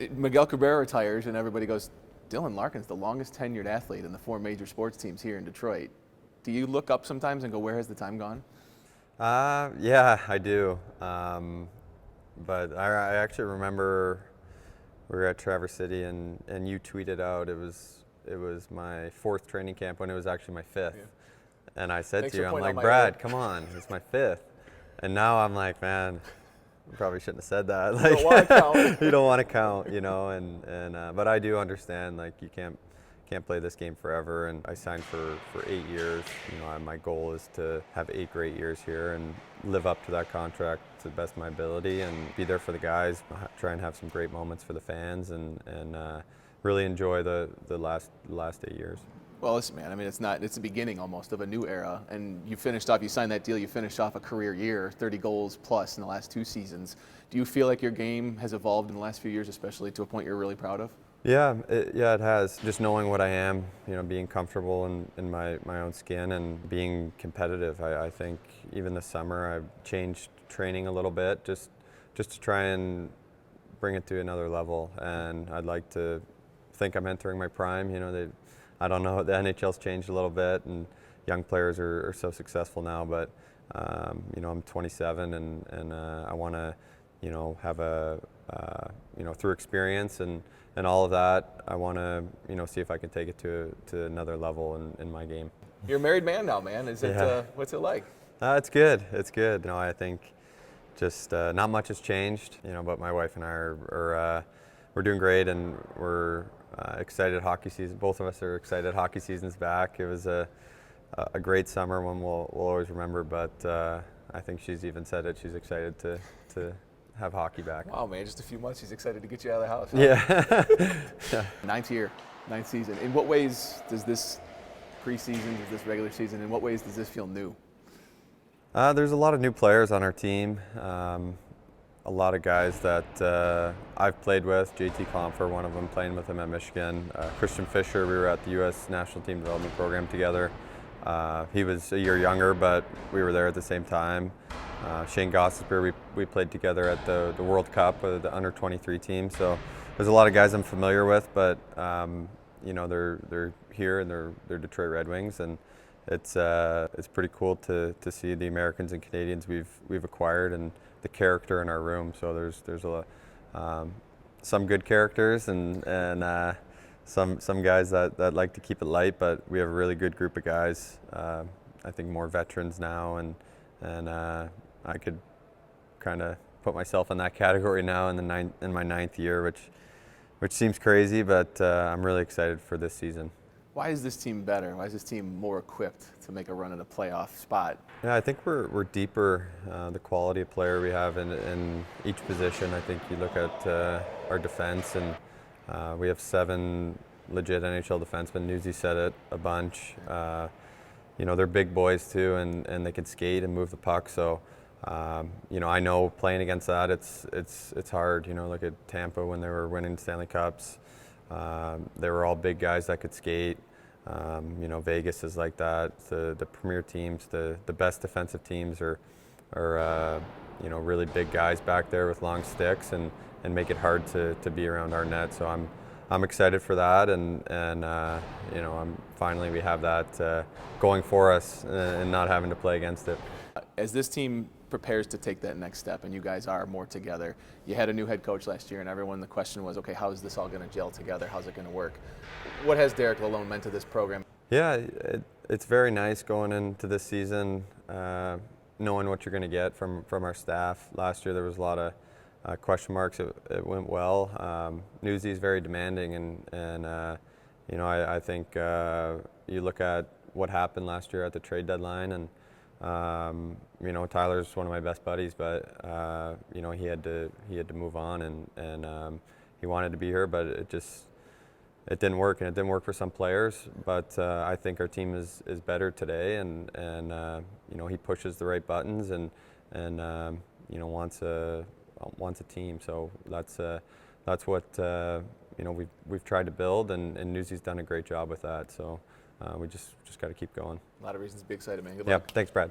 Miguel Cabrera retires, and everybody goes, Dylan Larkin's the longest tenured athlete in the 4 major sports teams here in Detroit. Do you look up sometimes and go, where has the time gone? Yeah, I do. But I actually remember we were at Traverse City, and you tweeted out it was my 4th training camp when it was actually my 5th. Yeah. And I said Thanks to you, for I'm pointing like, out my Brad, age." come on, it's my 5th. And now I'm like, man, I probably shouldn't have said that. You don't want to count. You don't want to count, but I do understand, like, you can't play this game forever, and I signed for 8 years. My goal is to have 8 great years here and live up to that contract to the best of my ability and be there for the guys, try and have some great moments for the fans, and really enjoy the last 8 years. Well, listen, man, I mean, it's the beginning almost of a new era, and you signed that deal, you finished off a career year, 30 goals plus in the last 2 seasons. Do you feel like your game has evolved in the last few years, especially to a point you're really proud of? Yeah, it has. Just knowing what I am, being comfortable in my own skin and being competitive. I think even this summer I've changed training a little bit just to try and bring it to another level. And I'd like to think I'm entering my prime. I don't know, the NHL's changed a little bit, and young players are so successful now. But I'm 27, and I want to have through experience and all of that, I want to see if I can take it to another level in my game. You're a married man now, man. What's it like? It's good. It's good. I think just not much has changed. But my wife and I we're doing great, and we're excited hockey season. Both of us are excited hockey season's back. It was a great summer, one we'll always remember. But I think she's even said it. She's excited to have hockey back. Wow, man, just a few months, he's excited to get you out of the house. Huh? Yeah. 9th season. In what ways does this preseason, does this regular season, in what ways does this feel new? There's a lot of new players on our team. A lot of guys that I've played with. JT Compher, one of them, playing with him at Michigan. Christian Fisher, we were at the U.S. National Team Development Program together. He was a year younger, but we were there at the same time. Shane Gossesbeer, we played together at the World Cup with the under-23 team. So there's a lot of guys I'm familiar with, but they're here, and they're Detroit Red Wings, and it's pretty cool to see the Americans and Canadians we've acquired and the character in our room. So there's some good characters and some guys that like to keep it light, but we have a really good group of guys. I think more veterans now, and I could kind of put myself in that category now in my 9th year, which seems crazy, but I'm really excited for this season. Why is this team better? Why is this team more equipped to make a run at a playoff spot? Yeah, I think we're deeper. The quality of player we have in each position. I think you look at our defense, and we have 7 legit NHL defensemen. Newsy said it a bunch. They're big boys too, and they can skate and move the puck. So, I know playing against that, it's hard. Look at Tampa when they were winning Stanley Cups. They were all big guys that could skate. Vegas is like that. The premier teams, the best defensive teams are really big guys back there with long sticks and make it hard to be around our net. So I'm excited for that, and finally we have that going for us and not having to play against it. As this team prepares to take that next step, and you guys are more together, you had a new head coach last year, and the question was, okay, how is this all going to gel together? How's it going to work? What has Derek Lalonde meant to this program? Yeah, it's very nice going into this season, knowing what you're going to get from our staff. Last year there was a lot of question marks. It went well. Newsy is very demanding, and I think you look at what happened last year at the trade deadline, and Tyler's one of my best buddies, but he had to move on, and he wanted to be here, but it didn't work, and it didn't work for some players. But I think our team is better today, and he pushes the right buttons, and wants a team. So that's what we've tried to build, and Newsy's done a great job with that. So we just got to keep going. A lot of reasons to be excited, man. Good Yeah, luck. thanks, Brad.